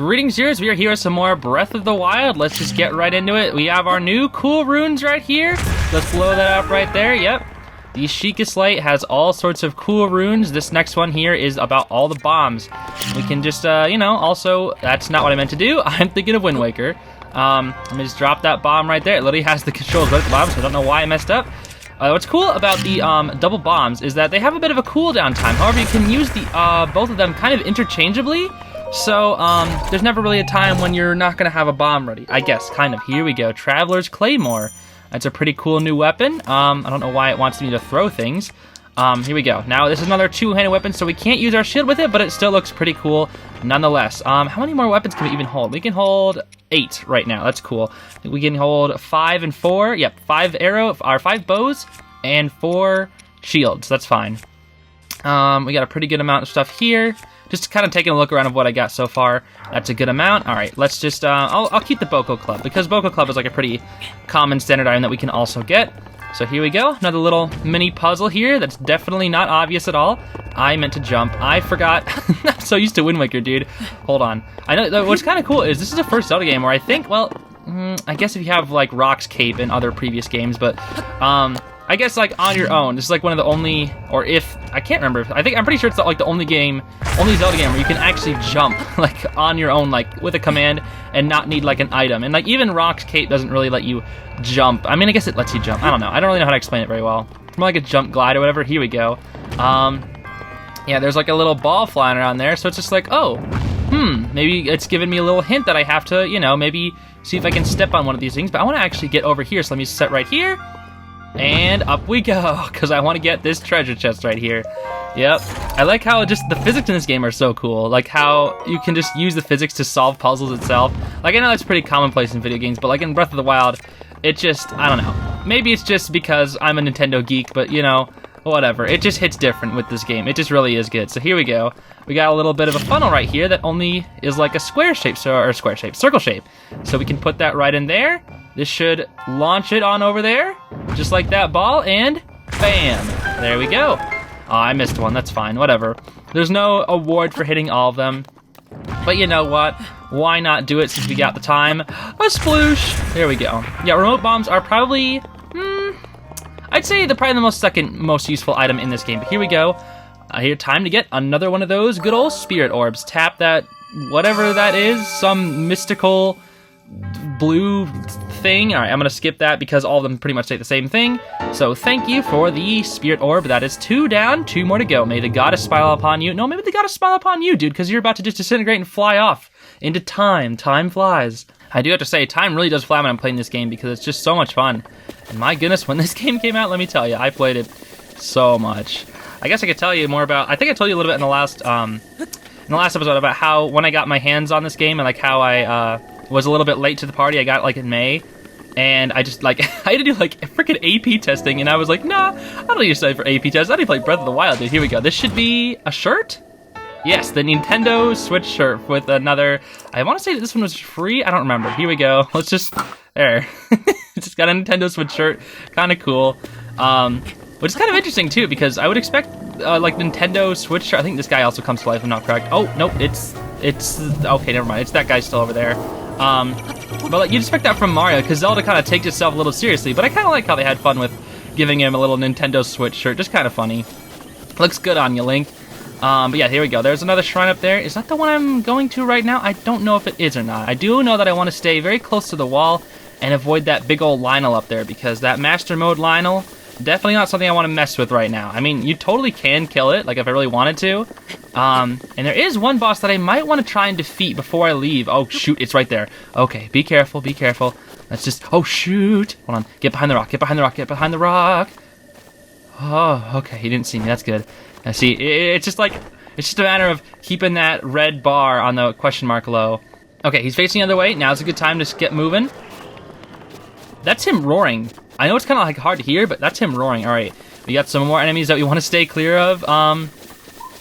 Greetings, viewers. We are here with some more Breath of the Wild. Let's just get right into it. We have our new cool runes right here. Let's blow that up right there. Yep. The Sheikah Light has all sorts of cool runes. This next one here is about all the bombs. We can just, also, that's not what I meant to do. I'm thinking of Wind Waker. Let me just drop that bomb right there. It literally has the controls right at the bottom, so I don't know why I messed up. What's cool about the double bombs is that they have a bit of a cooldown time. However, you can use the both of them kind of interchangeably. So, there's never really a time when you're not going to have a bomb ready. I guess, kind of. Here we go. Traveler's Claymore. That's a pretty cool new weapon. I don't know why it wants me to throw things. Here we go. Now, this is another two-handed weapon, so we can't use our shield with it, but it still looks pretty cool nonetheless. How many more weapons can we even hold? We can hold 8 right now. That's cool. We can hold 5 and 4. Yep, 5 bows and 4 shields. That's fine. We got a pretty good amount of stuff here. Just kind of taking a look around of what I got so far. That's a good amount. All right, let's just, I'll keep the Boko Club, because Boko Club is like a pretty common standard item that we can also get. So here we go, another little mini puzzle here that's definitely not obvious at all. I meant to jump. I forgot. I'm so used to Wind Waker, dude. Hold on. I know, what's kind of cool is this is the first Zelda game where I think, well, I guess if you have like Rock's Cape in other previous games, but, I guess like on your own, this is like one of the only, or if, I can't remember, I'm pretty sure it's like the only Zelda game where you can actually jump like on your own, like with a command and not need like an item. And like even Rock's Cape doesn't really let you jump. I mean, I guess it lets you jump. I don't know. I don't really know how to explain it very well. More like a jump glide or whatever. Here we go. Yeah, there's like a little ball flying around there. So it's just like, oh, maybe it's giving me a little hint that I have to, maybe see if I can step on one of these things. But I want to actually get over here. So let me set right here. And up we go, because I want to get this treasure chest right here. Yep. I like how just the physics in this game are so cool. Like how you can just use the physics to solve puzzles itself. Like I know that's pretty commonplace in video games, but like in Breath of the Wild, it just, I don't know. Maybe it's just because I'm a Nintendo geek, but whatever. It just hits different with this game. It just really is good. So here we go. We got a little bit of a funnel right here that only is like a circle shape. So we can put that right in there. This should launch it on over there, just like that ball, and bam! There we go. Oh, I missed one. That's fine. Whatever. There's no award for hitting all of them. But you know what? Why not do it since we got the time? A sploosh! There we go. Yeah, remote bombs are probably, I'd say they're probably the second most useful item in this game. But here we go. Here, time to get another one of those good old spirit orbs. Tap that, whatever that is, some mystical blue thing. All right, I'm gonna skip that because all of them pretty much say the same thing. So thank you for the spirit orb. That is 2 down, 2 more to go. May the goddess smile upon you. No, maybe the goddess smile upon you, dude, because you're about to just disintegrate and fly off into time. Time flies. I do have to say, time really does fly when I'm playing this game because it's just so much fun. And my goodness, when this game came out, let me tell you, I played it so much. I guess I could tell you more about, I think I told you a little bit in the last episode about how when I got my hands on this game and like how I was a little bit late to the party. I got like in May, and I just like I had to do like freaking AP testing, and I was like, nah, I don't need to study for AP tests. I need to play Breath of the Wild, dude. Here we go. This should be a shirt. Yes, the Nintendo Switch shirt with another. I want to say that this one was free. I don't remember. Here we go. Let's just there. It's just got a Nintendo Switch shirt. Kind of cool. Which is kind of interesting too, because I would expect like Nintendo Switch shirt. I think this guy also comes to life. If I'm not correct. Oh nope, it's okay. Never mind. It's that guy still over there. But like, you'd expect that from Mario, because Zelda kind of takes itself a little seriously, but I kind of like how they had fun with giving him a little Nintendo Switch shirt, just kind of funny. Looks good on you, Link. But yeah, here we go. There's another shrine up there. Is that the one I'm going to right now? I don't know if it is or not. I do know that I want to stay very close to the wall and avoid that big old Lionel up there, because that Master Mode Lionel, definitely not something I want to mess with right now. I mean, you totally can kill it, like if I really wanted to. And there is one boss that I might want to try and defeat before I leave. Oh, shoot, it's right there. Okay, be careful, be careful. Let's just, oh, shoot. Hold on, get behind the rock, get behind the rock, get behind the rock. Oh, okay, he didn't see me, that's good. Now, see, it's just like, it's just a matter of keeping that red bar on the question mark low. Okay, he's facing the other way. Now's a good time to get moving. That's him roaring. I know it's kind of like hard to hear, but that's him roaring. All right, we got some more enemies that we want to stay clear of.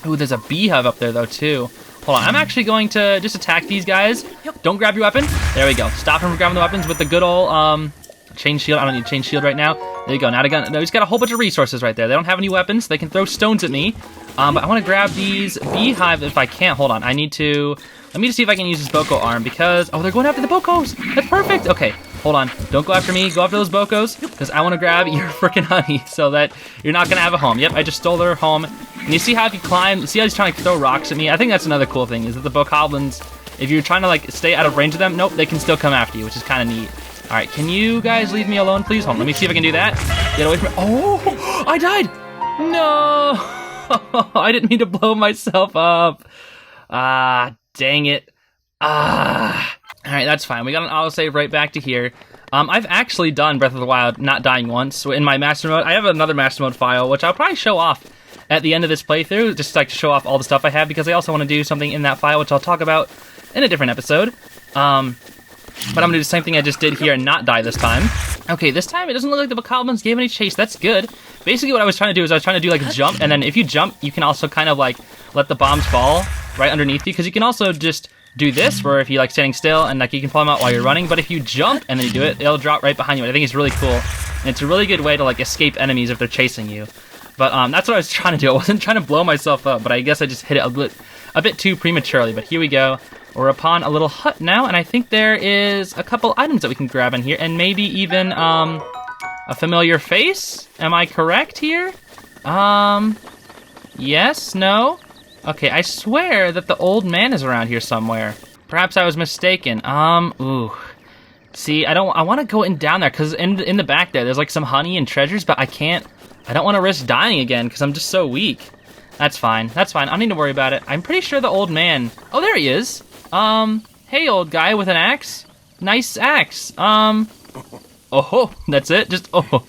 Ooh, there's a beehive up there though too. Hold on, I'm actually going to just attack these guys. Don't grab your weapon. There we go. Stop him from grabbing the weapons with the good old Chain shield. I don't need chain shield right now. There you go. Now he's got a whole bunch of resources right there. They don't have any weapons. They can throw stones at me. But I want to grab these beehive if I can't. Hold on. Let me just see if I can use this Boko arm because... Oh, they're going after the Bokos. That's perfect. Okay, hold on. Don't go after me. Go after those Bokos because I want to grab your freaking honey so that you're not going to have a home. Yep, I just stole their home. And you see how if you climb... See how he's trying to throw rocks at me? I think that's another cool thing is that the Bokoblins, if you're trying to, like, stay out of range of them, nope, they can still come after you, which is kind of neat. All right, can you guys leave me alone, please? Hold on, let me see if I can do that. Get away from me. Oh, I died. No. I didn't mean to blow myself up. Dang it. All right, that's fine. We got an autosave right back to here. I've actually done Breath of the Wild not dying once. So in my master mode, I have another master mode file, which I'll probably show off at the end of this playthrough, just like to show off all the stuff I have, because I also want to do something in that file, which I'll talk about in a different episode. But I'm gonna do the same thing I just did here and not die this time. Okay, this time it doesn't look like the Bokoblins gave any chase. That's good. Basically what I was trying to do is I was trying to do like a jump, and then if you jump, you can also kind of like let the bombs fall right underneath you, because you can also just do this, where if you like standing still and like you can pull them out while you're running, but if you jump and then you do it, it'll drop right behind you. I think it's really cool, and it's a really good way to like escape enemies if they're chasing you. But that's what I was trying to do. I wasn't trying to blow myself up, but I guess I just hit it a bit too prematurely. But here we go. We're upon a little hut now, and I think there is a couple items that we can grab in here, and maybe even a familiar face. Am I correct here? Yes, no? Okay, I swear that the old man is around here somewhere. Perhaps I was mistaken. Ooh. See, I want to go in down there, because in the back there's like some honey and treasures, but I don't want to risk dying again, because I'm just so weak. That's fine. That's fine. I don't need to worry about it. I'm pretty sure the old man... Oh, there he is. Hey, old guy with an axe. Nice axe. Oh, that's it? Just, oh.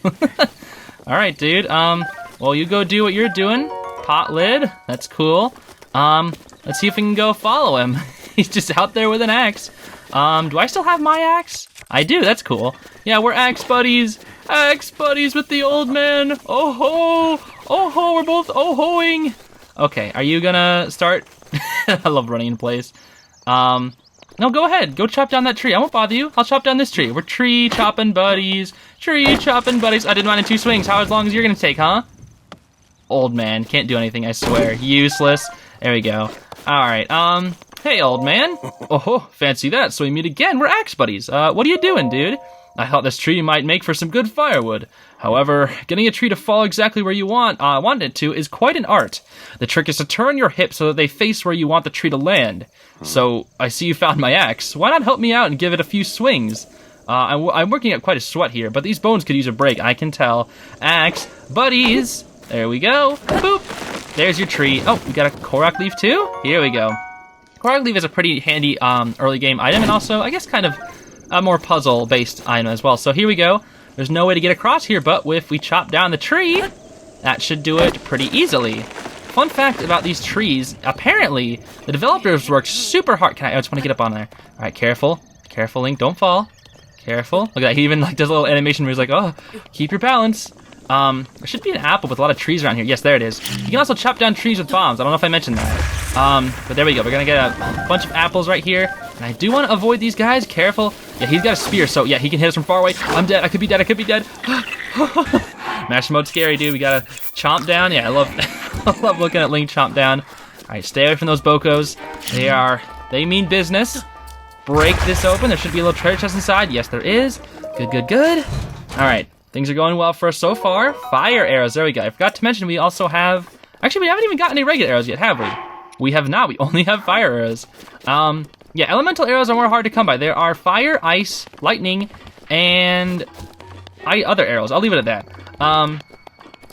Alright, dude. Well, you go do what you're doing. Pot lid. That's cool. Let's see if we can go follow him. He's just out there with an axe. Do I still have my axe? I do. That's cool. Yeah, we're axe buddies. Axe buddies with the old man. Oh ho! Oh ho! We're both oh-hoing. Okay, are you gonna start? I love running in place. No, go ahead. Go chop down that tree. I won't bother you. I'll chop down this tree. We're tree chopping buddies. Tree chopping buddies. I did mine in 2 swings. How long is you're gonna take, huh? Old man. Can't do anything, I swear. Useless. There we go. Alright, hey, old man. Oh, fancy that. So we meet again. We're axe buddies. What are you doing, dude? I thought this tree might make for some good firewood. However, getting a tree to fall exactly where you want it to is quite an art. The trick is to turn your hips so that they face where you want the tree to land. So, I see you found my axe. Why not help me out and give it a few swings? I'm working up quite a sweat here, but these bones could use a break, I can tell. Axe buddies! There we go. Boop! There's your tree. Oh, we got a Korok leaf too? Here we go. Korok leaf is a pretty handy early game item, and also, I guess, kind of a more puzzle-based item as well. So here we go. There's no way to get across here, but if we chop down the tree, that should do it pretty easily. Fun fact about these trees, apparently, the developers worked super hard. I just want to get up on there. All right, careful. Careful, Link, don't fall. Careful. Look at that, he even like does a little animation where he's like, oh, keep your balance. There should be an apple with a lot of trees around here. Yes, there it is. You can also chop down trees with bombs. I don't know if I mentioned that. But there we go. We're gonna get a bunch of apples right here. And I do want to avoid these guys. Careful. Yeah, he's got a spear, so yeah, he can hit us from far away. I'm dead. I could be dead. I could be dead. Master mode scary, dude. We gotta chomp down. Yeah, I love I love looking at Link chomp down. Alright, stay away from those Bokos. They mean business. Break this open. There should be a little treasure chest inside. Yes, there is. Good, good, good. Alright, things are going well for us so far. Fire arrows. There we go. I forgot to mention we also have... Actually, we haven't even gotten any regular arrows yet, have we? We have not. We only have fire arrows. Yeah, elemental arrows are more hard to come by. There are fire, ice, lightning, and other arrows. I'll leave it at that.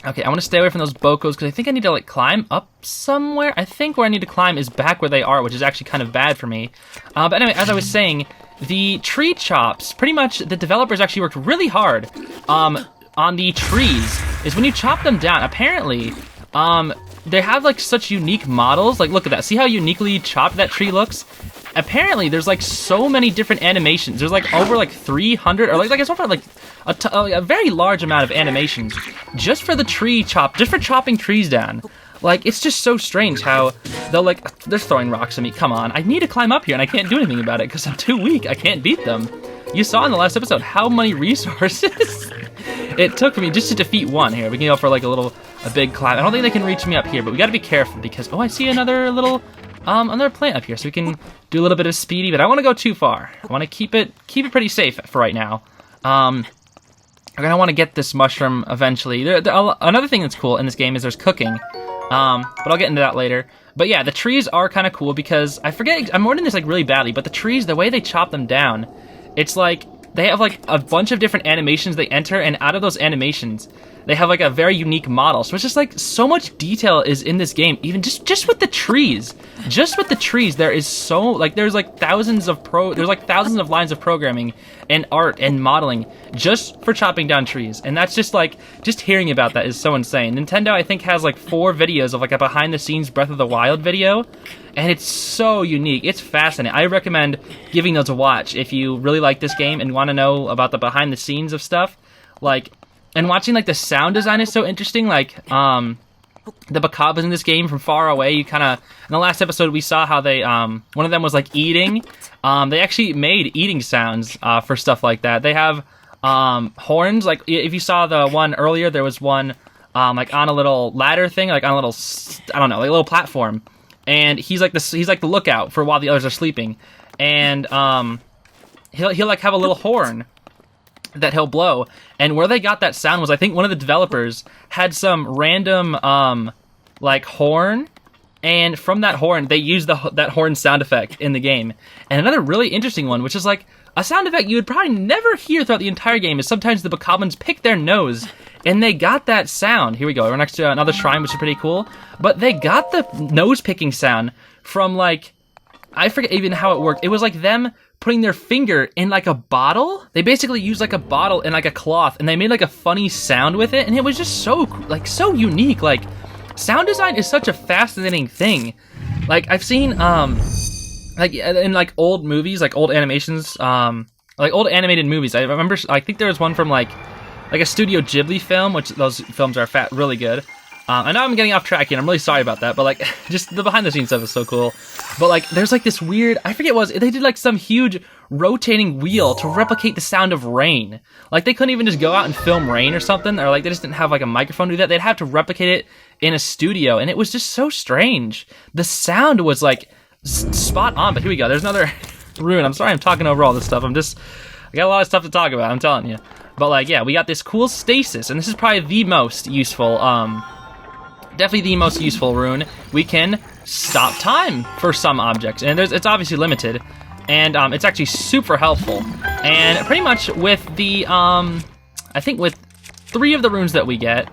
Okay, I want to stay away from those Bokos because I think I need to like climb up somewhere. I think where I need to climb is back where they are, which is actually kind of bad for me. But anyway, as I was saying, the tree chops, pretty much the developers actually worked really hard on the trees. Is when you chop them down, apparently, they have like such unique models. Like, look at that. See how uniquely chopped that tree looks? Apparently, there's like so many different animations. There's like over like 300, or like it's over like a very large amount of animations just for the tree chop, just for chopping trees down. Like, it's just so strange how they're throwing rocks at me. Come on, I need to climb up here and I can't do anything about it because I'm too weak. I can't beat them. You saw in the last episode how many resources it took for me just to defeat one. Here, we can go for like a big climb. I don't think they can reach me up here, but we gotta be careful because, oh, I see another little, another plant up here, so we can do a little bit of speedy, but I don't want to go too far. I want to keep it pretty safe for right now. I'm gonna want to get this mushroom eventually. Another thing that's cool in this game is there's cooking, but I'll get into that later. But yeah, the trees are kind of cool because I forget, I'm wording this like really badly, but the trees, the way they chop them down, it's like they have like a bunch of different animations they enter, and out of those animations, they have like a very unique model. So it's just like so much detail is in this game, even just with the trees. Just with the trees, there is so like there's like thousands of lines of programming and art and modeling just for chopping down trees. And that's just like hearing about that is so insane. Nintendo, I think, has like 4 videos of like a behind the scenes Breath of the Wild video, and it's so unique. It's fascinating. I recommend giving those a watch if you really like this game and want to know about the behind the scenes of stuff. Like, and watching like the sound design is so interesting. Like the Bacabas in this game from far away, you kind of, in the last episode we saw how they one of them was like eating. They actually made eating sounds for stuff like that. They have horns. Like if you saw the one earlier, there was one like on a little ladder thing, like on a little, I don't know, like a little platform, and he's like the lookout for while the others are sleeping, and he'll like have a little horn that he'll blow. And where they got that sound was, I think one of the developers had some random like horn, and from that horn they used that horn sound effect in the game. And another really interesting one, which is like a sound effect you would probably never hear throughout the entire game, is sometimes the Bacabans pick their nose, and they got that sound. Here we go, we're next to another shrine, which is pretty cool, but they got the nose picking sound from like, I forget even how it worked. It was like them putting their finger in like a bottle. They basically used like a bottle and like a cloth, and they made like a funny sound with it, and it was just so unique. Like, sound design is such a fascinating thing. Like, I've seen like in like old movies, like old animations, like old animated movies. I remember, I think there was one from like a Studio Ghibli film, which those films are really good. I know I'm getting off track here, I'm really sorry about that, but like, just the behind the scenes stuff is so cool. But like, there's like this weird, I forget what it was, they did like some huge rotating wheel to replicate the sound of rain. Like, they couldn't even just go out and film rain or something, or like they just didn't have like a microphone to do that. They'd have to replicate it in a studio, and it was just so strange. The sound was like spot on. But here we go, there's another rune. I'm sorry I'm talking over all this stuff, I got a lot of stuff to talk about, I'm telling you. But like, yeah, we got this cool stasis, and this is probably the most useful, definitely the most useful rune. We can stop time for some objects, and it's obviously limited, and it's actually super helpful. And pretty much with the I think with 3 of the runes that we get,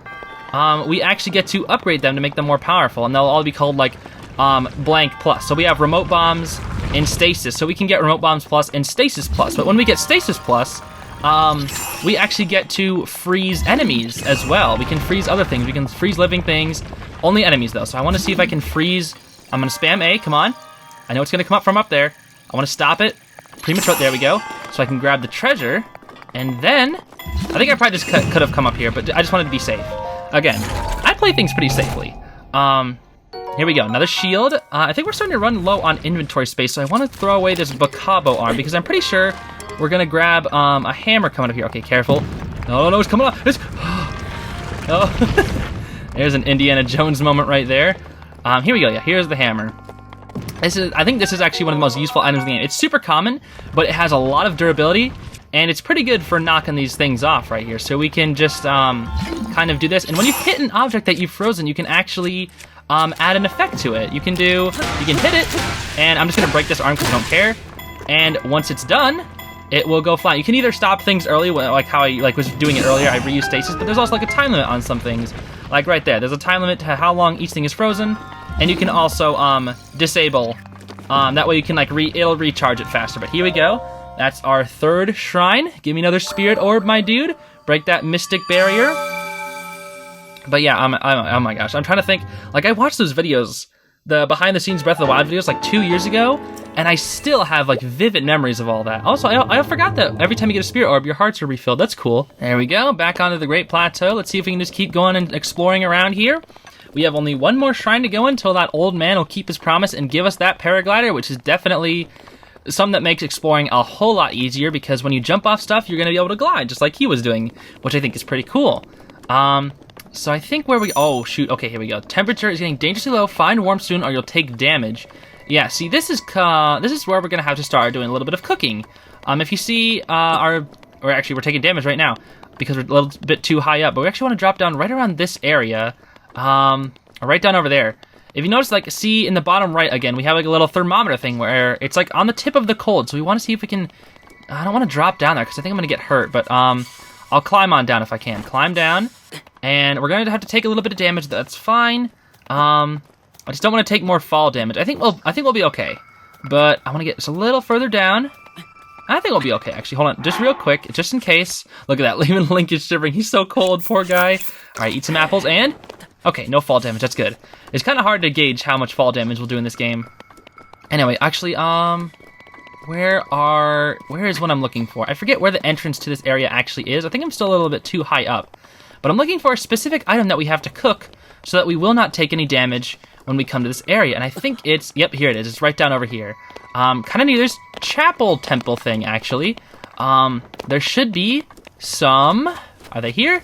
we actually get to upgrade them to make them more powerful, and they'll all be called like blank plus. So we have remote bombs and stasis, so we can get remote bombs plus and stasis plus. But when we get stasis plus, we actually get to freeze enemies as well. We can freeze other things. We can freeze living things. Only enemies, though. So I want to see if I can freeze. I'm going to spam A. Come on. I know it's going to come up from up there. I want to stop it. Pretty much right there we go. So I can grab the treasure. And then, I think I probably just could have come up here, but I just wanted to be safe. Again, I play things pretty safely. Here we go. Another shield. I think we're starting to run low on inventory space, so I want to throw away this Bacabo arm, because I'm pretty sure we're gonna grab a hammer coming up here. Okay, careful. No, it's coming up. It's oh, there's an Indiana Jones moment right there. Here we go. Yeah, here's the hammer. I think this is actually one of the most useful items in the game. It's super common, but it has a lot of durability, and it's pretty good for knocking these things off right here. So we can just kind of do this, and when you hit an object that you've frozen, you can actually add an effect to it. You can hit it, and I'm just gonna break this arm because I don't care. And once it's done, it will go flying. You can either stop things early, like how I was doing it earlier. I reused stasis, but there's also like a time limit on some things. Like right there, there's a time limit to how long each thing is frozen, and you can also disable. That way you can like it'll recharge it faster. But here we go. That's our 3rd shrine. Give me another spirit orb, my dude. Break that mystic barrier. But yeah, oh my gosh, I'm trying to think. Like, I watched those videos, the behind the scenes Breath of the Wild videos, like 2 years ago, and I still have like vivid memories of all that. Also, I forgot that every time you get a spirit orb, your hearts are refilled. That's cool. There we go, back onto the Great Plateau. Let's see if we can just keep going and exploring around here. We have only one more shrine to go until that old man will keep his promise and give us that paraglider, which is definitely some that makes exploring a whole lot easier, because when you jump off stuff, you're going to be able to glide, just like he was doing, which I think is pretty cool. So I think oh, shoot, okay, here we go. Temperature is getting dangerously low. Find warm soon or you'll take damage. Yeah, see, this is where we're going to have to start doing a little bit of cooking. If you see we're taking damage right now because we're a little bit too high up, but we actually want to drop down right around this area, right down over there. If you notice, like, see in the bottom right again, we have like a little thermometer thing where it's like on the tip of the cold, so we want to see if we can, I don't want to drop down there because I think I'm going to get hurt, but I'll climb on down if I can. Climb down, and we're going to have to take a little bit of damage, that's fine. I just don't want to take more fall damage. I think we'll be okay, but I want to get just a little further down. I think we'll be okay, actually. Hold on, just real quick, just in case. Look at that, even Link is shivering. He's so cold, poor guy. All right, eat some apples, and... Okay, no fall damage, that's good. It's kind of hard to gauge how much fall damage we'll do in this game. Anyway, actually, where is what I'm looking for? I forget where the entrance to this area actually is. I think I'm still a little bit too high up. But I'm looking for a specific item that we have to cook so that we will not take any damage when we come to this area. And I think it's... Yep, here it is. It's right down over here. Kind of near this chapel temple thing, actually. There should be some... Are they here?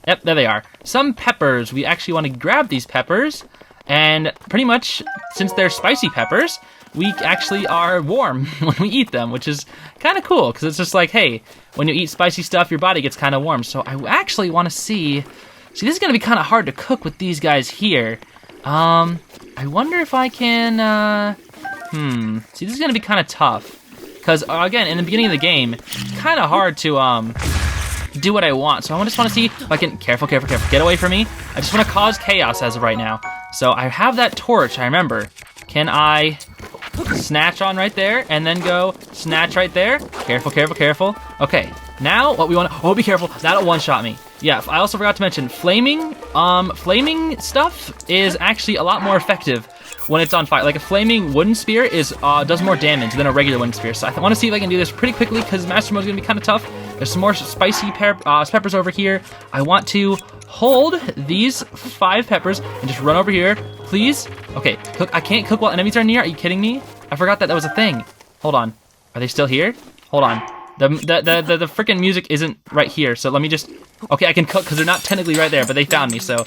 Yep, there they are. Some peppers. We actually want to grab these peppers. And pretty much, since they're spicy peppers, we actually are warm when we eat them, which is kind of cool, because it's just like, hey, when you eat spicy stuff, your body gets kind of warm. So I actually want to see... See, this is going to be kind of hard to cook with these guys here. I wonder if I can... See, this is going to be kind of tough. Because, again, in the beginning of the game, it's kind of hard to do what I want. So I just want to see if I can... Careful, careful, careful. Get away from me. I just want to cause chaos as of right now. So I have that torch, I remember. Can I snatch on right there and then go snatch right there? Careful, careful, careful. Okay, now what we want to... Oh, be careful. That'll one-shot me. Yeah, I also forgot to mention, flaming stuff is actually a lot more effective when it's on fire. Like a flaming wooden spear does more damage than a regular wooden spear. So I want to see if I can do this pretty quickly because Master Mode is going to be kind of tough. There's some more spicy peppers over here. I want to hold these 5 peppers and just run over here, please. Okay, cook. I can't cook while enemies are near. Are you kidding me? I forgot that was a thing. Hold on. Are they still here? Hold on. The freaking music isn't right here, so let me just... Okay, I can cook because they're not technically right there, but they found me, so...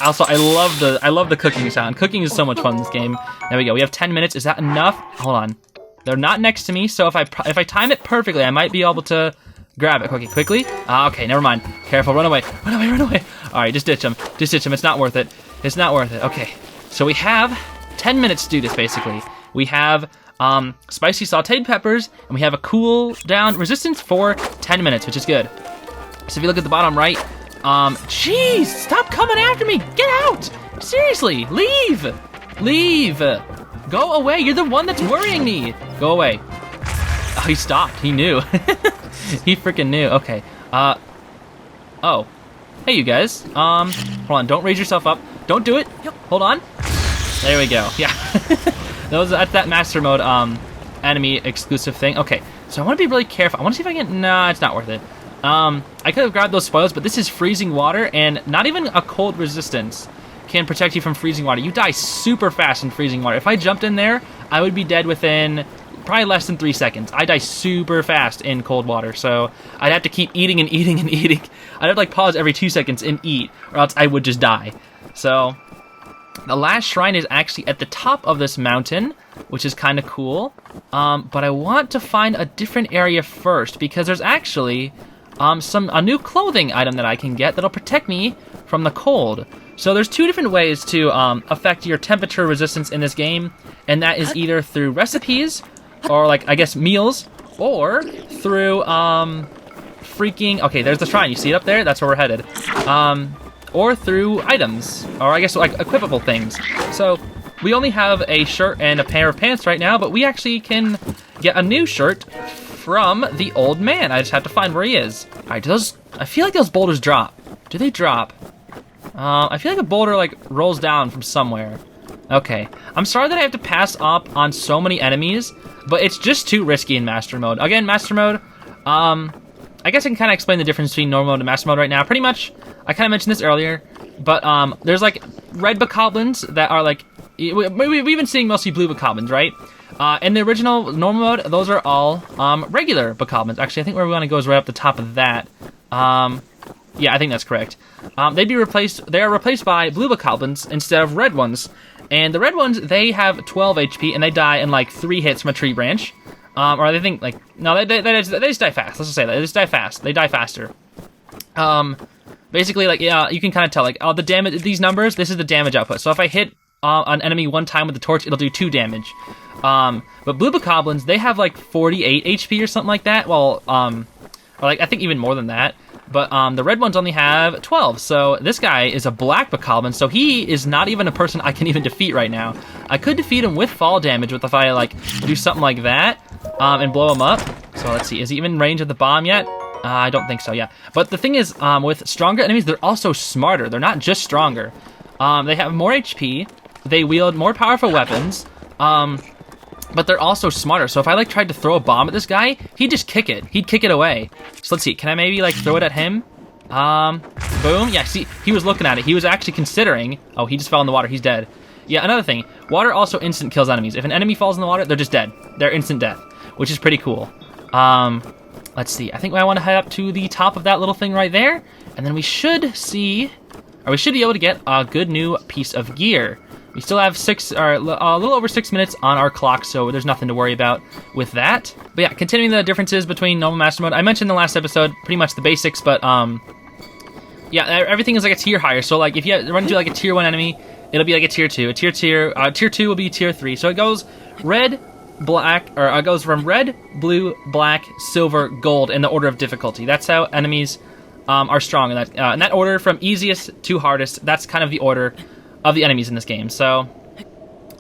Also, I love the cooking sound. Cooking is so much fun in this game. There we go. We have 10 minutes. Is that enough? Hold on. They're not next to me, so if I time it perfectly, I might be able to grab it. Okay, quickly. Okay, never mind. Careful. Run away. Run away. Run away. All right, just ditch them. Just ditch them. It's not worth it. It's not worth it. Okay. So we have 10 minutes to do this, basically. We have spicy sauteed peppers, and we have a cool down resistance for 10 minutes, which is good. So if you look at the bottom right, jeez, stop coming after me. Get out. Seriously, leave. Leave. Go away. You're the one that's worrying me. Go away. Oh, he stopped. He knew. He freaking knew. Okay. Oh. Hey, you guys. Hold on. Don't raise yourself up. Don't do it. Hold on. There we go. Yeah. That's that Master Mode enemy exclusive thing. Okay. So I want to be really careful. I want to see if I can... Nah, it's not worth it. I could have grabbed those spoils, but this is freezing water, and not even a cold resistance can protect you from freezing water. You die super fast in freezing water. If I jumped in there, I would be dead within probably less than 3 seconds. I die super fast in cold water, so I'd have to keep eating and eating and eating. I'd have to like pause every 2 seconds and eat, or else I would just die. So the last shrine is actually at the top of this mountain, which is kind of cool. But I want to find a different area first, because there's actually a new clothing item that I can get that'll protect me from the cold. So there's 2 different ways to affect your temperature resistance in this game, and that is either through recipes, or like, I guess, meals, or through okay, there's the shrine. You see it up there? That's where we're headed. Or through items, or I guess like equipable things. So we only have a shirt and a pair of pants right now, but we actually can get a new shirt from the old man. I just have to find where he is. All right, I feel like those boulders drop. Do they drop? I feel like a boulder like rolls down from somewhere. Okay, I'm sorry that I have to pass up on so many enemies, but it's just too risky in Master Mode. Again, Master Mode, I guess I can kind of explain the difference between normal mode and Master Mode right now. Pretty much, I kind of mentioned this earlier, but there's like red bokoblins that are like, we've been seeing mostly blue bokoblins, right? In the original normal mode, those are all regular bokoblins. Actually, I think where we want to go is right up the top of that. Yeah, I think that's correct. They'd be replaced. They are replaced by blue bokoblins instead of red ones. And the red ones, they have 12 HP and they die in like 3 hits from a tree branch. Or I think like no, they just die fast. Let's just say that they just die fast. They die faster. Basically, like yeah, you can kind of tell like the damage. These numbers, this is the damage output. So if I hit an enemy 1 time with the torch, it'll do 2 damage. But blue bokoblins, they have like 48 HP or something like that. Well, or like I think even more than that. But the red ones only have 12. So this guy is a black bokoblin. So he is not even a person I can even defeat right now. I could defeat him with fall damage if I like do something like that and blow him up. So let's see, is he even in range of the bomb yet? I don't think so, yeah. But the thing is, with stronger enemies, they're also smarter. They're not just stronger. They have more HP. They wield more powerful weapons. But they're also smarter. So if I like tried to throw a bomb at this guy, he'd just kick it. He'd kick it away. So let's see. Can I maybe like throw it at him? Boom. Yeah, see, he was looking at it. He was actually considering. Oh, he just fell in the water. He's dead. Yeah, another thing. Water also instant kills enemies. If an enemy falls in the water, they're just dead. They're instant death, which is pretty cool. Let's see. I think I want to head up to the top of that little thing right there, and then we should see, or we should be able to get a good new piece of gear. We still have a little over 6 minutes on our clock, so there's nothing to worry about with that. But yeah, continuing the differences between normal master mode. I mentioned in the last episode pretty much the basics, but yeah, everything is like a tier higher. So like if you run into like a tier 1 enemy, it'll be like a tier 2. Tier 2 will be tier 3. So it goes red, black, or it goes from red, blue, black, silver, gold in the order of difficulty. That's how enemies are strong in that order, from easiest to hardest. That's kind of the order of the enemies in this game. So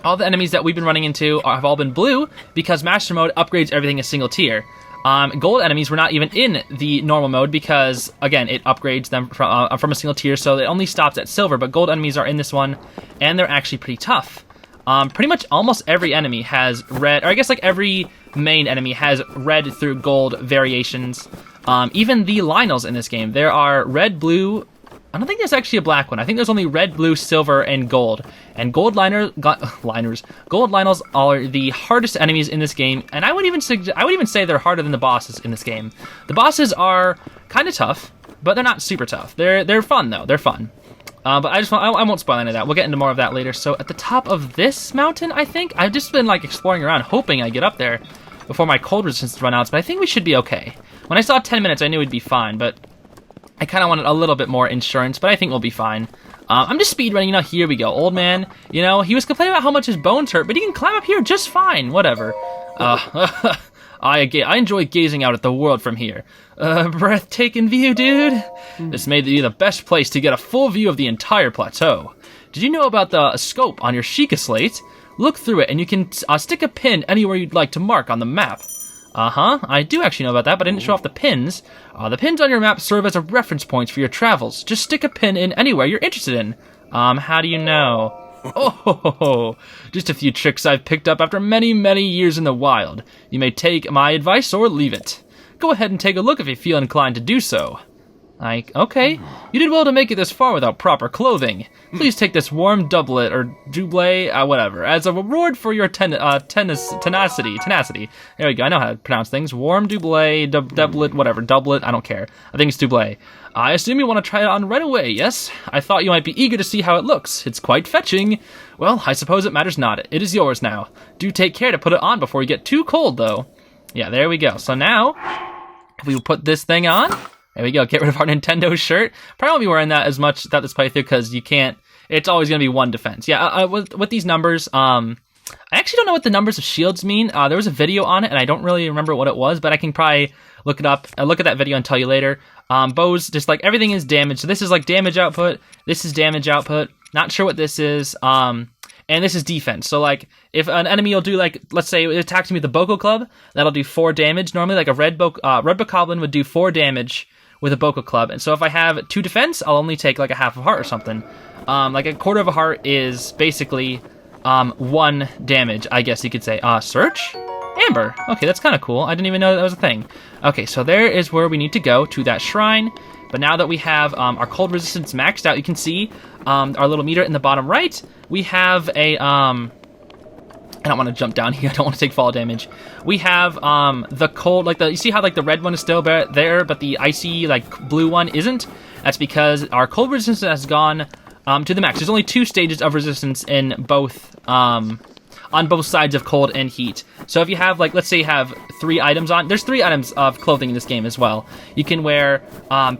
all the enemies that we've been running into have all been blue because Master Mode upgrades everything a single tier. Gold enemies were not even in the normal mode because, again, it upgrades them from a single tier, so it only stops at silver. But gold enemies are in this one, and they're actually pretty tough. Pretty much almost every enemy has red, or I guess like every main enemy has red through gold variations. Even the Lynels in this game, there are red, blue. I don't think there's actually a black one. I think there's only red, blue, silver, and gold. And gold Lynels are the hardest enemies in this game, and I would even say they're harder than the bosses in this game. The bosses are kind of tough, but they're not super tough. They're fun though. They're fun. But I won't spoil any of that. We'll get into more of that later. So at the top of this mountain, I think I've just been like exploring around, hoping I get up there before my cold resistance run out. But I think we should be okay. When I saw 10 minutes, I knew we'd be fine, but I kind of wanted a little bit more insurance, but I think we'll be fine. I'm just speedrunning, you know, here we go. Old man, you know, he was complaining about how much his bones hurt, but he can climb up here just fine, whatever. I enjoy gazing out at the world from here. Breathtaking view, dude. This may be the best place to get a full view of the entire plateau. Did you know about the scope on your Sheikah slate? Look through it and you can stick a pin anywhere you'd like to mark on the map. I do actually know about that, but I didn't show off the pins. The pins on your map serve as a reference points for your travels. Just stick a pin in anywhere you're interested in. How do you know? Oh, just a few tricks I've picked up after many, many years in the wild. You may take my advice or leave it. Go ahead and take a look if you feel inclined to do so. Okay. You did well to make it this far without proper clothing. Please take this warm doublet or doublet, whatever, as a reward for your tenacity. There we go. I know how to pronounce things. Warm doublet, doublet, whatever. Doublet, I don't care. I think it's doublet. I assume you want to try it on right away, yes? I thought you might be eager to see how it looks. It's quite fetching. Well, I suppose it matters not. It is yours now. Do take care to put it on before you get too cold, though. Yeah, there we go. So now, if we put this thing on, there we go. Get rid of our Nintendo shirt. Probably won't be wearing that as much throughout this playthrough because you can't. It's always going to be one defense. Yeah, with these numbers, I actually don't know what the numbers of shields mean. There was a video on it, and I don't really remember what it was, but I can probably look it up. Look at that video and tell you later. Bows, just like everything is damage. So this is like damage output. This is damage output. Not sure what this is. And this is defense. So like if an enemy will do like, let's say it attacks me with the Boko Club, that'll do 4 damage. Normally like a red Bokoblin would do 4 damage with a Boko Club. And so if I have 2 defense, I'll only take like a half a heart or something. Like a quarter of a heart is basically 1 damage, I guess you could say. Search? Amber. Okay, that's kind of cool. I didn't even know that was a thing. Okay, so there is where we need to go, to that shrine. But now that we have our cold resistance maxed out, you can see our little meter in the bottom right. We have a I don't want to jump down here. I don't want to take fall damage. We have the cold, like you see how like the red one is still there, but the icy like blue one isn't. That's because our cold resistance has gone to the max. There's only 2 stages of resistance in both on both sides of cold and heat. So if you have like, let's say you have 3 items on, there's 3 items of clothing in this game as well. You can wear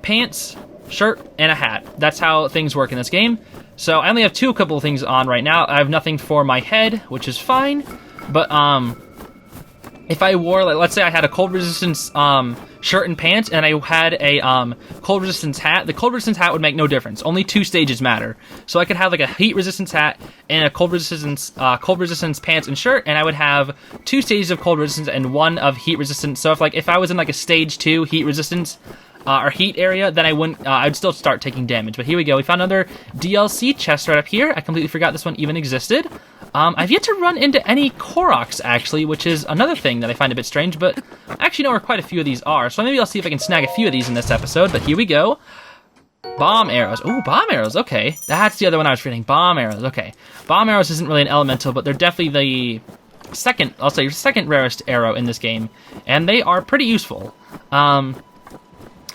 pants, shirt, and a hat. That's how things work in this game. So I only have a couple of things on right now. I have nothing for my head, which is fine. But if I wore, like, let's say I had a cold resistance shirt and pants, and I had a cold resistance hat, the cold resistance hat would make no difference. Only 2 stages matter. So I could have like a heat resistance hat and a cold resistance pants and shirt, and I would have 2 stages of cold resistance and 1 of heat resistance. So if I was in like a stage 2 heat resistance or heat area, then I wouldn't. I'd still start taking damage. But here we go. We found another DLC chest right up here. I completely forgot this one even existed. I've yet to run into any Koroks, actually, which is another thing that I find a bit strange, but I actually know where quite a few of these are, so maybe I'll see if I can snag a few of these in this episode, but here we go. Bomb arrows. Ooh, bomb arrows, okay. That's the other one I was forgetting. Bomb arrows, okay. Bomb arrows isn't really an elemental, but they're definitely the second rarest arrow in this game, and they are pretty useful.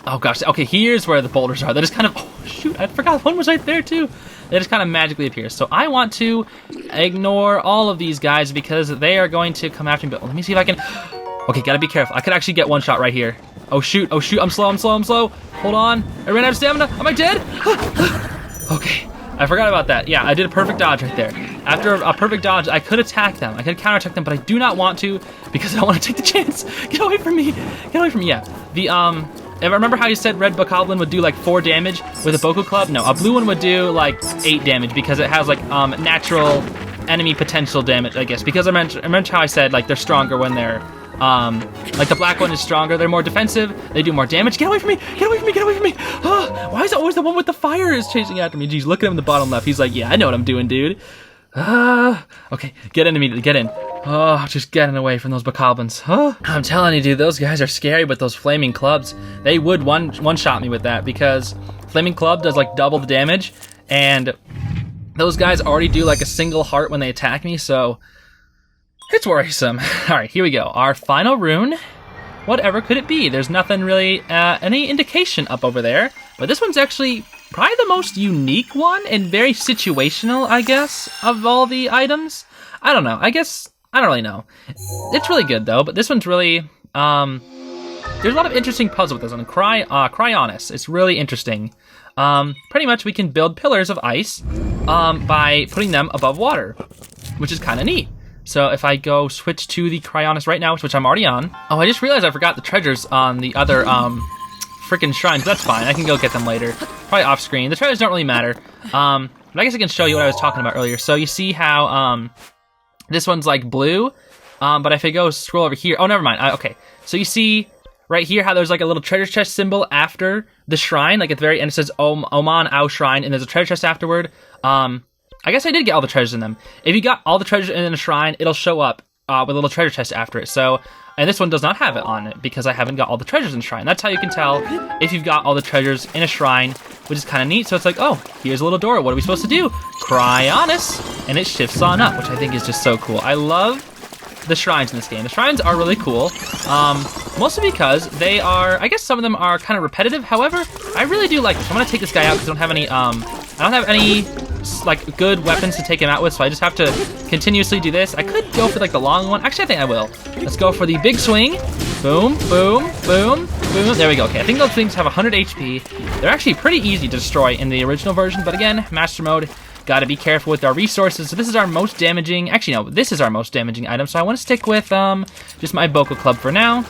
Oh gosh, okay, here's where the boulders are. That is kind of, oh shoot, I forgot one was right there too. They just kind of magically appear. So I want to ignore all of these guys because they are going to come after me. But let me see if I can, okay, gotta be careful. I could actually get one shot right here. Oh shoot, I'm slow. Hold on, I ran out of stamina. Am I dead? Okay, I forgot about that. Yeah, I did a perfect dodge right there. After a perfect dodge, I could attack them. I could counterattack them, but I do not want to because I don't want to take the chance. Get away from me. Get away from me, yeah. If I remember how you said red bokoblin would do like 4 damage with a Boku Club, no, a blue one would do like 8 damage because it has like natural enemy potential damage, I guess. Because I mentioned how I said like they're stronger when they're like the black one is stronger, they're more defensive, they do more damage. Get away from me! Get away from me! Get away from me! Oh, why is it always the one with the fire is chasing after me? Jeez, look at him in the bottom left. He's like, yeah, I know what I'm doing, dude. Okay, get in immediately, get in. Oh, just getting away from those bokoblins. Oh, I'm telling you, dude, those guys are scary with those flaming clubs. They would one-shot me with that because flaming club does like double the damage, and those guys already do like a single heart when they attack me, so it's worrisome. All right, here we go. Our final rune. Whatever could it be? There's nothing really, any indication up over there, but this one's actually probably the most unique one and very situational, I guess, of all the items. I don't know. I don't really know. It's really good, though, but this one's really, there's a lot of interesting puzzles with this one. Cryonis. It's really interesting. Pretty much we can build pillars of ice, by putting them above water, which is kind of neat. So if I go switch to the Cryonis right now, which I'm already on. Oh, I just realized I forgot the treasures on the other, freaking shrines. That's fine. I can go get them later. Probably off screen. The treasures don't really matter. But I guess I can show you what I was talking about earlier. So you see how, this one's like blue, but if I go scroll over here, oh, never mind. Okay, so you see right here how there's like a little treasure chest symbol after the shrine, like at the very end it says Oman Ao Shrine, and there's a treasure chest afterward. I guess I did get all the treasures in them. If you got all the treasures in a shrine, it'll show up with a little treasure chest after it. So, and this one does not have it on it because I haven't got all the treasures in the shrine. That's how you can tell if you've got all the treasures in a shrine, which is kind of neat. So it's like, oh, here's a little door. What are we supposed to do? Cryonis, and it shifts on up, which I think is just so cool. I love the shrines in this game. The shrines are really cool, mostly because they are, I guess some of them are kind of repetitive. However, I really do like this. I'm gonna take this guy out because I don't have any like good weapons to take him out with, so I just have to continuously do this. I could go for like the long one. Actually, I think I will. Let's go for the big swing. Boom, boom, boom, boom. There we go. Okay, I think those things have 100 HP. They're actually pretty easy to destroy in the original version, but again, Master Mode, gotta be careful with our resources. So this is our most damaging, actually no, this is our most damaging item, so I want to stick with just my Boku Club for now.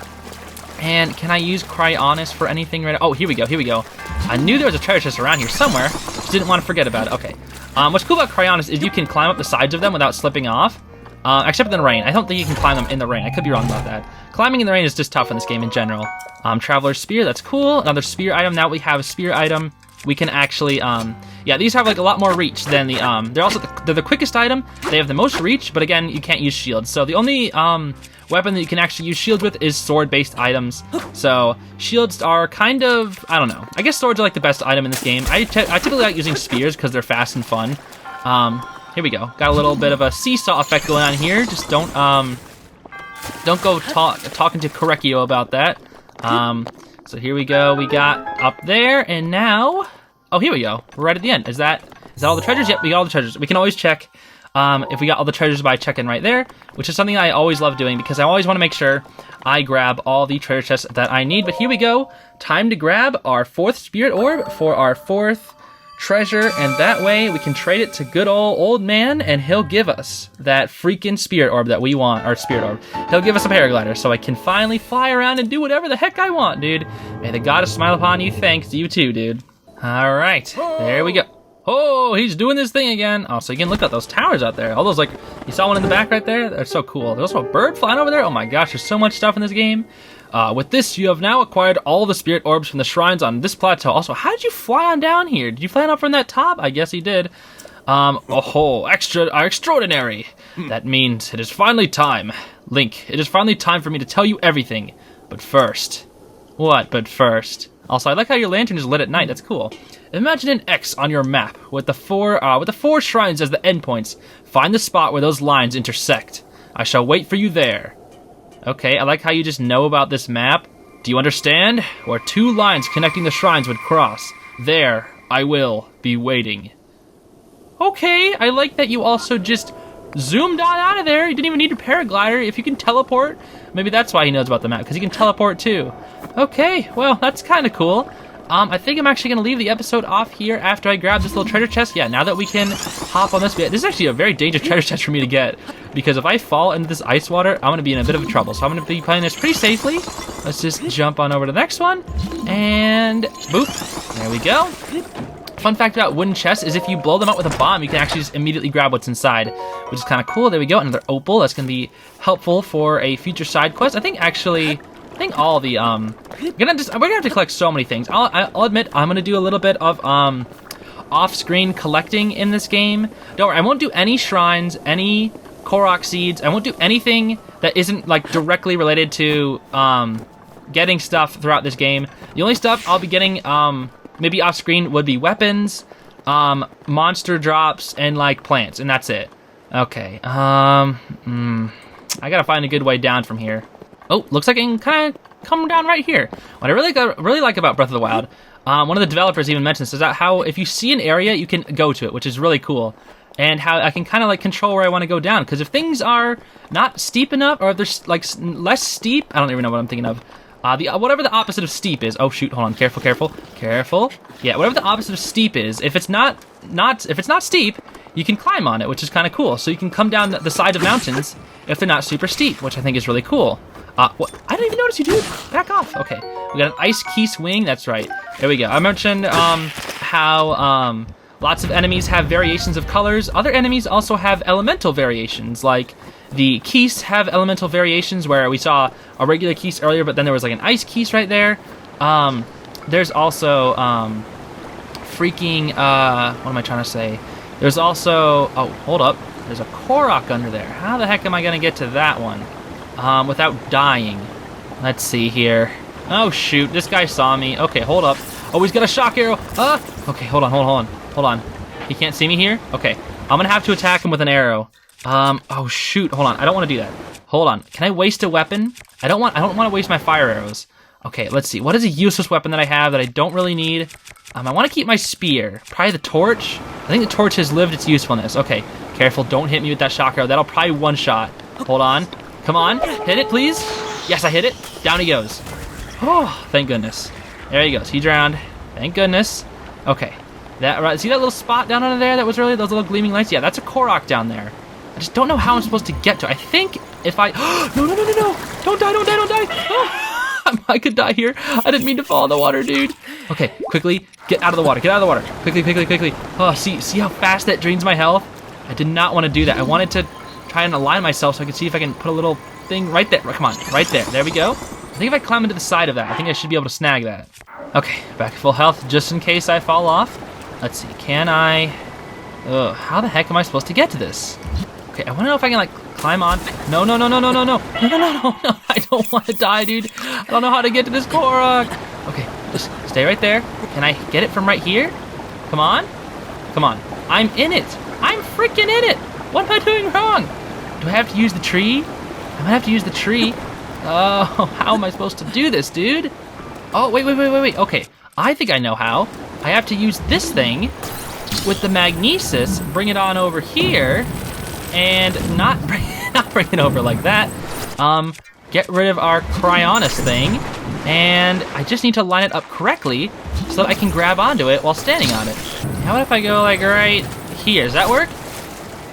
And can I use Cryonis for anything right now? Oh, here we go, here we go. I knew there was a treasure chest around here somewhere, just didn't want to forget about it. Okay. What's cool about Cryonis is you can climb up the sides of them without slipping off. Except in the rain. I don't think you can climb them in the rain. I could be wrong about that. Climbing in the rain is just tough in this game in general. Traveler's Spear, that's cool. Another spear item. Now we have a spear item. We can actually, yeah, these have like a lot more reach than the, they're also, they're the quickest item. They have the most reach, but again, you can't use shields. So the only, weapon that you can actually use shields with is sword-based items. So shields are kind of, I don't know. I guess swords are like the best item in this game. I typically like using spears because they're fast and fun. Here we go. Got a little bit of a seesaw effect going on here. Just don't go talking to Korekio about that. So here we go. We got up there, and now, oh, here we go. We're right at the end. Is that all the treasures? Yep, we got all the treasures. We can always check if we got all the treasures by checking right there, which is something I always love doing because I always want to make sure I grab all the treasure chests that I need. But here we go. Time to grab our 4th spirit orb for our 4th treasure, and that way we can trade it to good old man, and he'll give us that freaking spirit orb that we want, our spirit orb. He'll give us a paraglider, so I can finally fly around and do whatever the heck I want, dude. May the goddess smile upon you. Thanks to you too, dude. All right, there we go. Oh, he's doing this thing again. Oh, so you can look at those towers out there. All those, like, you saw one in the back right there? They're so cool. There's also a bird flying over there. Oh my gosh, there's so much stuff in this game. With this, you have now acquired all the spirit orbs from the shrines on this plateau. Also, how did you fly on down here? Did you fly up from that top? I guess you did. Extraordinary. That means it is finally time. Link, it is finally time for me to tell you everything. But first. What, but first? Also, I like how your lantern is lit at night. That's cool. Imagine an X on your map with the four shrines as the endpoints. Find the spot where those lines intersect. I shall wait for you there. Okay, I like how you just know about this map. Do you understand? Where 2 lines connecting the shrines would cross. There, I will be waiting. Okay, I like that you also just zoomed on out of there. You didn't even need a paraglider. If you can teleport, maybe that's why he knows about the map, because he can teleport too. Okay, well, that's kind of cool. I think I'm actually going to leave the episode off here after I grab this little treasure chest. Yeah, now that we can hop on this. This is actually a very dangerous treasure chest for me to get, because if I fall into this ice water, I'm going to be in a bit of trouble. So I'm going to be playing this pretty safely. Let's just jump on over to the next one. And boop. There we go. Fun fact about wooden chests is if you blow them up with a bomb, you can actually just immediately grab what's inside, which is kind of cool. There we go. Another opal. That's going to be helpful for a future side quest. I think all the we're gonna have to collect so many things. I'll admit I'm gonna do a little bit of off-screen collecting in this game. Don't worry, I won't do any shrines, any Korok seeds. I won't do anything that isn't like directly related to getting stuff throughout this game. The only stuff I'll be getting maybe off-screen would be weapons, monster drops, and like plants, and that's it. Okay. I gotta find a good way down from here. Oh, looks like I can kind of come down right here. What I really like about Breath of the Wild, one of the developers even mentions is that how if you see an area, you can go to it, which is really cool. And how I can kind of like control where I want to go down. Because if things are not steep enough, or if they're like less steep, I don't even know what I'm thinking of. Whatever the opposite of steep is. Oh shoot, hold on, careful. Yeah, whatever the opposite of steep is, if it's not steep, you can climb on it, which is kind of cool. So you can come down the sides of mountains if they're not super steep, which I think is really cool. What? I didn't even notice you, dude. Back off. Okay, we got an ice key swing. That's right. There we go. I mentioned how lots of enemies have variations of colors. Other enemies also have elemental variations, like the Keese have elemental variations where we saw a regular Keese earlier, but then there was like an ice Keese right there. There's also freaking what am I trying to say? There's also, oh, hold up. There's a Korok under there. How the heck am I gonna get to that one without dying? Let's see here. Oh shoot, this guy saw me. Okay, hold up. Oh, he's got a shock arrow. Okay, hold on. He can't see me here? Okay, I'm gonna have to attack him with an arrow. Oh shoot, hold on. I don't want to do that. Hold on. Can I waste a weapon? I don't want to waste my fire arrows. Okay, let's see. What is a useless weapon that I have that I don't really need? I want to keep my spear. Probably the torch. I think the torch has lived its usefulness. Okay, careful. Don't hit me with that shock arrow. That'll probably one-shot. Hold on. Come on. Hit it, please. Yes, I hit it. Down he goes. Oh, thank goodness. There he goes. He drowned. Thank goodness. Okay. See that little spot down under there that was earlier? Those little gleaming lights? Yeah, that's a Korok down there. I just don't know how I'm supposed to get to it. I think if I... No. Don't die. Oh. I could die here. I didn't mean to fall in the water, dude. Okay, quickly, get out of the water. Quickly. Oh, see how fast that drains my health? I did not want to do that. I wanted to try and align myself so I could see if I can put a little thing right there. Come on, right there. There we go. I think if I climb into the side of that, I think I should be able to snag that. Okay, back to full health just in case I fall off. Let's see, can I... how the heck am I supposed to get to this? Okay, I want to know if I can, like, climb on. No. I don't want to die, dude. I don't know how to get to this Korok. Okay, just stay right there. Can I get it from right here? Come on. I'm in it. I'm freaking in it. What am I doing wrong? Do I have to use the tree? I might have to use the tree. Oh, how am I supposed to do this, dude? Oh, wait. Okay, I think I know how. I have to use this thing with the magnesis, bring it on over here, and not bring it over like that. Get rid of our cryonis thing, and I just need to line it up correctly so that I can grab onto it while standing on it. How about if I go like right here? Does that work?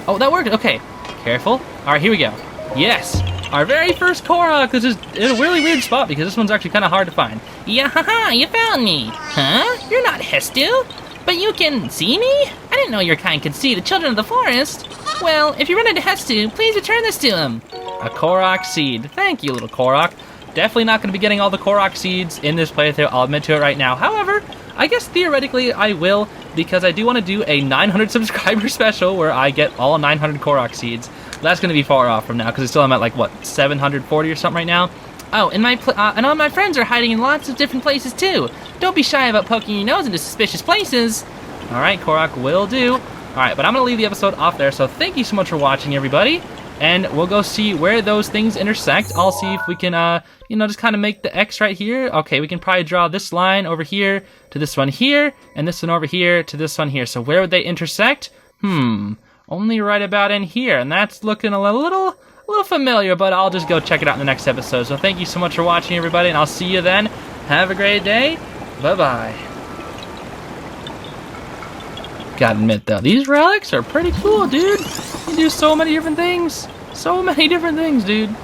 Oh, that worked. Okay, careful. All right, here we go. Yes, our very first Korok. This is in a really weird spot because this one's actually kind of hard to find. Yeah, haha, you found me. Huh? You're not Hestu, but you can see me? I didn't know your kind could see the children of the forest. Well, if you run into Hestu, please return this to him. A Korok seed. Thank you, little Korok. Definitely not going to be getting all the Korok seeds in this playthrough. I'll admit to it right now. However, I guess theoretically I will, because I do want to do a 900 subscriber special where I get all 900 Korok seeds. That's going to be far off from now, because I still am at like, what, 740 or something right now? Oh, and and all my friends are hiding in lots of different places too. Don't be shy about poking your nose into suspicious places. All right, Korok, will do. All right, but I'm going to leave the episode off there, so thank you so much for watching, everybody. And we'll go see where those things intersect. I'll see if we can, you know, just kind of make the X right here. Okay, we can probably draw this line over here to this one here, and this one over here to this one here. So where would they intersect? Only right about in here, and that's looking a little familiar, but I'll just go check it out in the next episode. So thank you so much for watching, everybody, and I'll see you then. Have a great day. Bye-bye. Gotta admit, though, these relics are pretty cool, dude. You do so many different things. So many different things, dude.